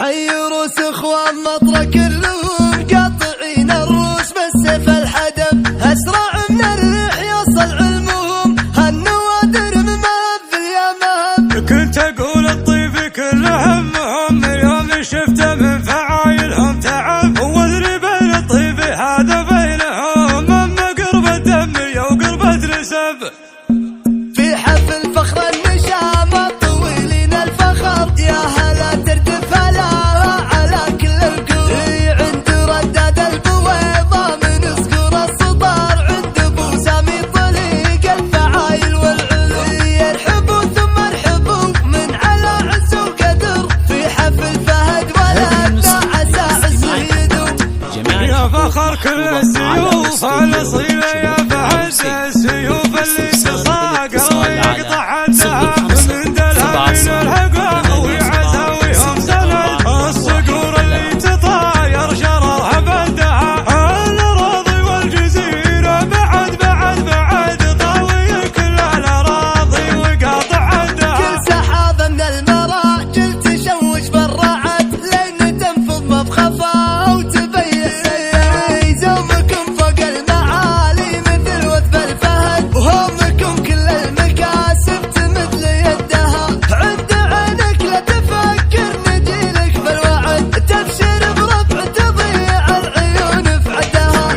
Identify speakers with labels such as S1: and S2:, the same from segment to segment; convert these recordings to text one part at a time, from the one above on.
S1: حي روس اخوان مطرة كلهم قاطعين الروس بالسيف الحدب، اسرع من الريح يوصل علمهم هالنوادر ممهب في اليمام.
S2: كنت اقول الطيب كل همهم يوم شفت من فعايلهم تعب، وادري بين الطيب هذا بينهم اما قرب الدم وقرب نسب.
S1: في حفل فخر النشامة طويلين الفخر يا هلا تردف هلاها على كل القلوب. عند رداد البويضة من صقور الصدار عند ابو سامي طليق الفعايل والعلوم. يرحبوا ثم ارحبوا من على عز وقدر في حفل فهد ولدنا عسى عزه يدوم.
S2: يا فخر كل السيوف الاصيله يا فهد السيوف اللي تصاقر ويقطع عدها من دلها من الهقا ويعزاويهم سند. الصقور اللي تطاير شررها بدها الاراضي والجزيره بعد طاوي كل الاراضي وقاطع عدها.
S1: كل سحابه من المراجل تشوش بالرعد لين تنفض مبخفه وتبين زومكم فوق المعالي مثل وثب الفهد، وهمكم كل المكاسب تمد ليدها. عند عينك لا تفكر نجيلك بالوعد، تبشر بربع تضيع العيون في عدها.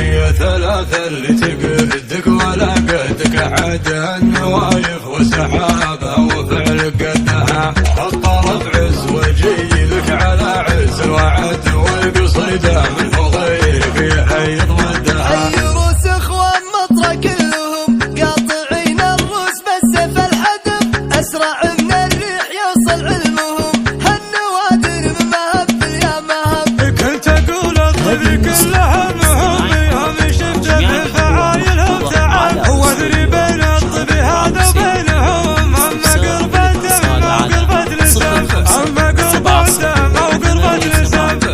S2: يا ثلاثة اللي تقدك ولا قدك عد النوايف وسحابة وفعل قدها. الطرف عز وجيلك على عز الوعد والقصيدة من فضيلك يحيط مدها.
S1: حي روس اخوان مطرة كلهم قاطعين الروس بالسيف الحدب، اسرع من الريح يوصل علمهم هالنوادر ممهب في اليمام.
S2: كنت اقول الطيب كل همهم يوم شفت من فعايلهم تعب، وادري بين الطيب هذا بينهم اما قرب الدم وقرب نسب. اما قرب الدم وقرب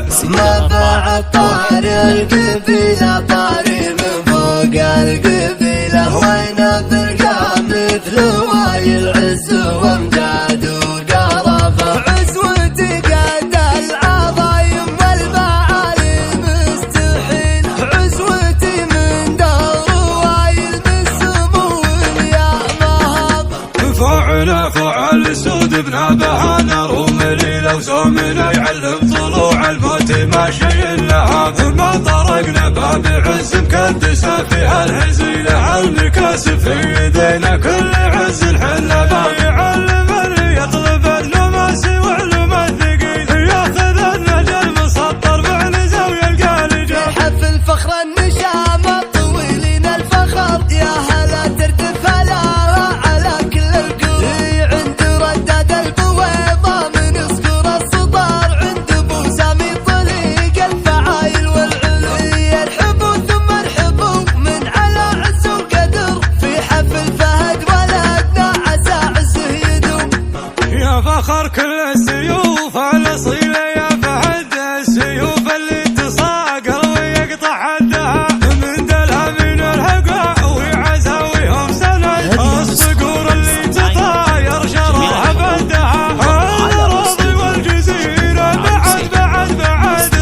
S2: نسب.
S1: ما باع طاري القبيلة طاري من فوق القبيلة، وين بلقى مثل واي العز وامجاد وقرفه. عزوتي قد العظايم والمعالي مستحيل، عزوتي من دور وايل من سمو يا مهب.
S2: فعل سود بن بهانا روملي لو سومنا يعلم طلوع الموت ماشي لها. ما طرقنا باب عز مكدسه فيها الهزيله المكاسب في يدينا كل عز الحله بايع المر يطلب اللمس وعلوم الثقيل ياخذ النجل مسطر بعنزه ويلقى الجل.
S1: حفل فخر النشامه طويلين الفخر يا هلا تردف هلاها على كل القلوب. عند رداد البويضه من صقور الصدار عند ابو سامي طليق الفعايل والعلوم. يرحبوا ثم ارحبوا من على عز وقدر في حفل فهد ولدنا عسى عزه يدوم.
S2: يا فخر كل السيوف الاصيله يا فهد السيوف اللي تصاقر ويقطع عدها من دلها من الهقا ويعزاويهم سند. الصقور اللي تطاير شررها بدها الاراضي والجزيره بعد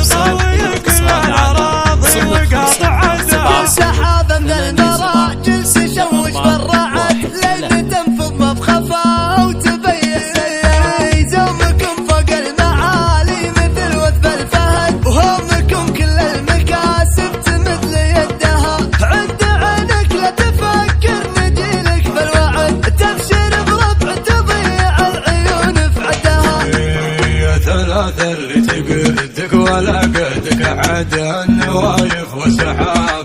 S2: طاوي كل الاراضي وقاطع عدها.
S1: سحابه من المراجل تشوش بالرعد لين تنفض مبخفه وتبين زومكم فوق المعالي مثل وثب الفهد، وهمكم كل المكاسب تمد ليدها. عند عينك لا تفكر نجيلك بالوعد، تبشر بربع تضيع العيون في عدها.
S2: يا ثلاثة اللي تقدك ولا قدك عد النوايف وسحاب